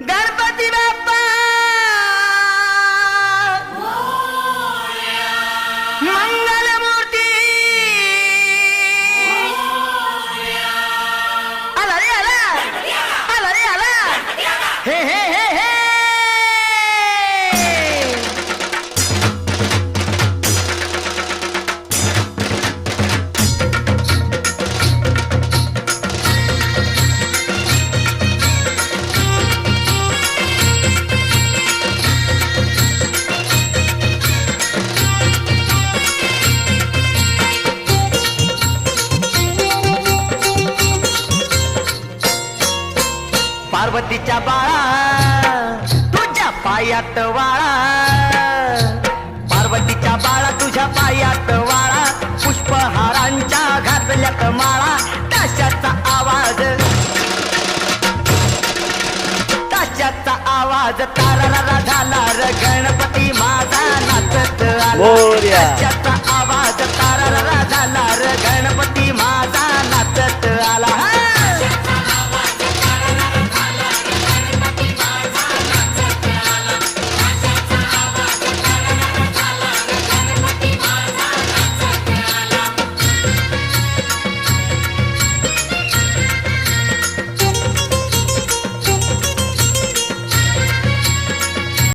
गणपती बाप्पा मंगलमूर्ती आला रे आला आला रे आला हे हे हे हे पार्वतीच्या बाळा तुझ्या पायात वाळा पार्वतीच्या बाळा तुझ्या पायात वाळा पुष्पहारांच्या घातल्यात माळा ताशाचा आवाज तारारा झाला र गणपती माझा नाचत आला मोरया. ताशाचा